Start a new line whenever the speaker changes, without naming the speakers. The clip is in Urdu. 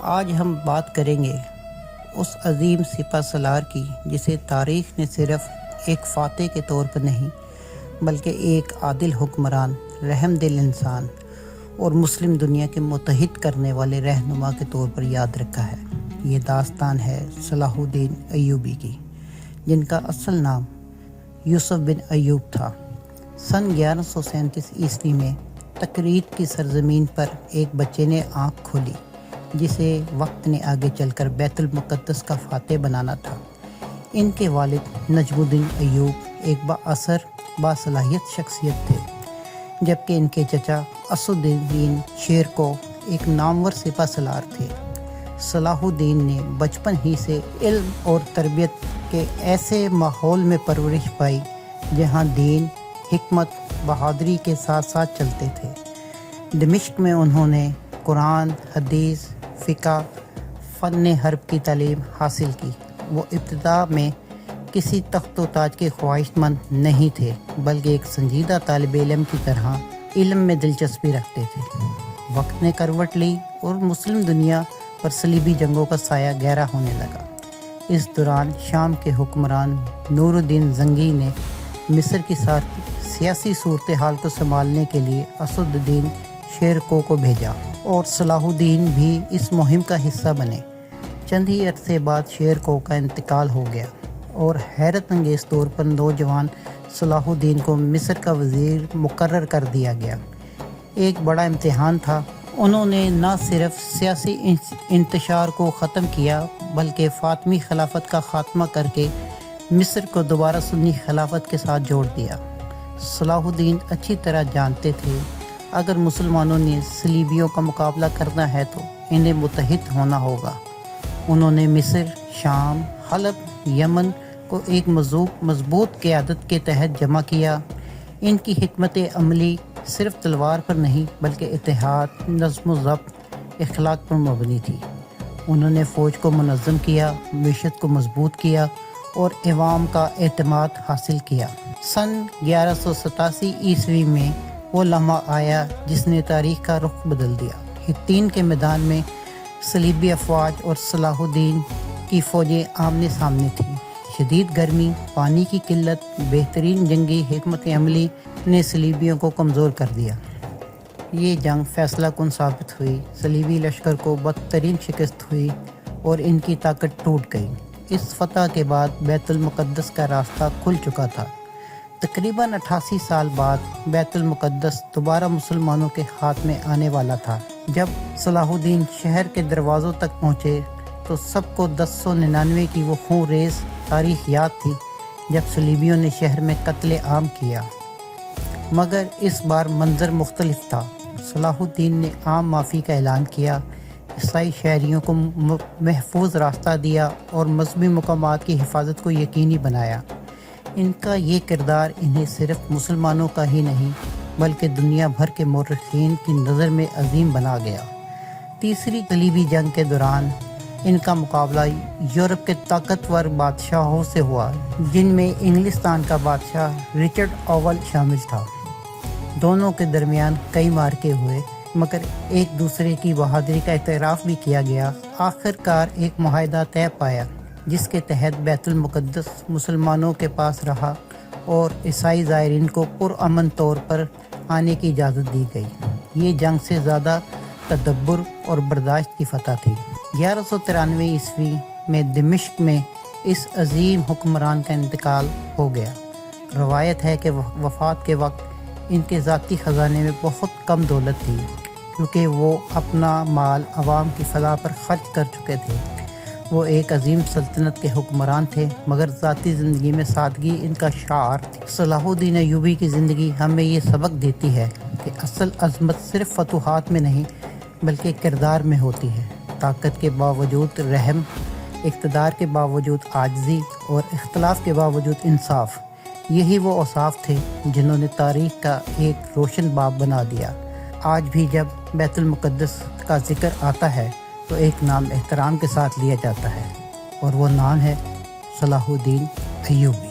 آج ہم بات کریں گے اس عظیم سپہ سالار کی جسے تاریخ نے صرف ایک فاتح کے طور پر نہیں بلکہ ایک عادل حکمران، رحم دل انسان اور مسلم دنیا کے متحد کرنے والے رہنما کے طور پر یاد رکھا ہے۔ یہ داستان ہے صلاح الدین ایوبی کی، جن کا اصل نام یوسف بن ایوب تھا۔ سن 1137 عیسوی میں تکریت کی سرزمین پر ایک بچے نے آنکھ کھولی جسے وقت نے آگے چل کر بیت المقدس کا فاتح بنانا تھا۔ ان کے والد نجم الدین ایوب ایک بااثر باصلاحیت شخصیت تھے، جبکہ ان کے چچا اسد الدین شیر کو ایک نامور سپہ سالار تھے۔ صلاح الدین نے بچپن ہی سے علم اور تربیت کے ایسے ماحول میں پرورش پائی جہاں دین، حکمت، بہادری کے ساتھ ساتھ چلتے تھے۔ دمشق میں انہوں نے قرآن، حدیث، فقہ، فن حرب کی تعلیم حاصل کی۔ وہ ابتدا میں کسی تخت و تاج کے خواہش مند نہیں تھے، بلکہ ایک سنجیدہ طالب علم کی طرح علم میں دلچسپی رکھتے تھے۔ وقت نے کروٹ لی اور مسلم دنیا پر صلیبی جنگوں کا سایہ گہرا ہونے لگا۔ اس دوران شام کے حکمران نور الدین زنگی نے مصر کی سیاسی صورتحال کو سنبھالنے کے لیے اسد الدین شیر کو بھیجا اور صلاح الدین بھی اس مہم کا حصہ بنے۔ چند ہی عرصے بعد شیر کو کا انتقال ہو گیا اور حیرت انگیز طور پر نوجوان صلاح الدین کو مصر کا وزیر مقرر کر دیا گیا۔ ایک بڑا امتحان تھا۔ انہوں نے نہ صرف سیاسی انتشار کو ختم کیا بلکہ فاطمی خلافت کا خاتمہ کر کے مصر کو دوبارہ سنی خلافت کے ساتھ جوڑ دیا۔ صلاح الدین اچھی طرح جانتے تھے اگر مسلمانوں نے صلیبیوں کا مقابلہ کرنا ہے تو انہیں متحد ہونا ہوگا۔ انہوں نے مصر، شام، حلب، یمن کو ایک مضبوط قیادت کے تحت جمع کیا۔ ان کی حکمت عملی صرف تلوار پر نہیں بلکہ اتحاد، نظم و ضبط، اخلاق پر مبنی تھی۔ انہوں نے فوج کو منظم کیا، معیشت کو مضبوط کیا اور عوام کا اعتماد حاصل کیا۔ سن 1187 عیسوی میں وہ لمحہ آیا جس نے تاریخ کا رخ بدل دیا۔ حطین کے میدان میں صلیبی افواج اور صلاح الدین کی فوجیں آمنے سامنے تھیں۔ شدید گرمی، پانی کی قلت، بہترین جنگی حکمت عملی نے صلیبیوں کو کمزور کر دیا۔ یہ جنگ فیصلہ کن ثابت ہوئی۔ صلیبی لشکر کو بدترین شکست ہوئی اور ان کی طاقت ٹوٹ گئی۔ اس فتح کے بعد بیت المقدس کا راستہ کھل چکا تھا۔ تقریباً 88 سال بعد بیت المقدس دوبارہ مسلمانوں کے ہاتھ میں آنے والا تھا۔ جب صلاح الدین شہر کے دروازوں تک پہنچے تو سب کو 1099 کی وہ خون ریز تاریخ یاد تھی جب صلیبیوں نے شہر میں قتل عام کیا، مگر اس بار منظر مختلف تھا۔ صلاح الدین نے عام معافی کا اعلان کیا، عیسائی شہریوں کو محفوظ راستہ دیا اور مذہبی مقامات کی حفاظت کو یقینی بنایا۔ ان کا یہ کردار انہیں صرف مسلمانوں کا ہی نہیں بلکہ دنیا بھر کے مورخین کی نظر میں عظیم بنا گیا۔ تیسری صلیبی جنگ کے دوران ان کا مقابلہ یورپ کے طاقتور بادشاہوں سے ہوا، جن میں انگلستان کا بادشاہ رچرڈ اول شامل تھا۔ دونوں کے درمیان کئی معرکے ہوئے مگر ایک دوسرے کی بہادری کا اعتراف بھی کیا گیا۔ آخر کار ایک معاہدہ طے پایا جس کے تحت بیت المقدس مسلمانوں کے پاس رہا اور عیسائی زائرین کو پرامن طور پر آنے کی اجازت دی گئی۔ یہ جنگ سے زیادہ تدبر اور برداشت کی فتح تھی۔ 1193 عیسوی میں دمشق میں اس عظیم حکمران کا انتقال ہو گیا۔ روایت ہے کہ وفات کے وقت ان کے ذاتی خزانے میں بہت کم دولت تھی کیونکہ وہ اپنا مال عوام کی فلاح پر خرچ کر چکے تھے۔ وہ ایک عظیم سلطنت کے حکمران تھے مگر ذاتی زندگی میں سادگی ان کا شعار تھی۔ صلاح الدین ایوبی کی زندگی ہمیں یہ سبق دیتی ہے کہ اصل عظمت صرف فتوحات میں نہیں بلکہ کردار میں ہوتی ہے۔ طاقت کے باوجود رحم، اقتدار کے باوجود عاجزی اور اختلاف کے باوجود انصاف، یہی وہ اوصاف تھے جنہوں نے تاریخ کا ایک روشن باب بنا دیا۔ آج بھی جب بیت المقدس کا ذکر آتا ہے تو ایک نام احترام کے ساتھ لیا جاتا ہے اور وہ نام ہے صلاح الدین ایوبی۔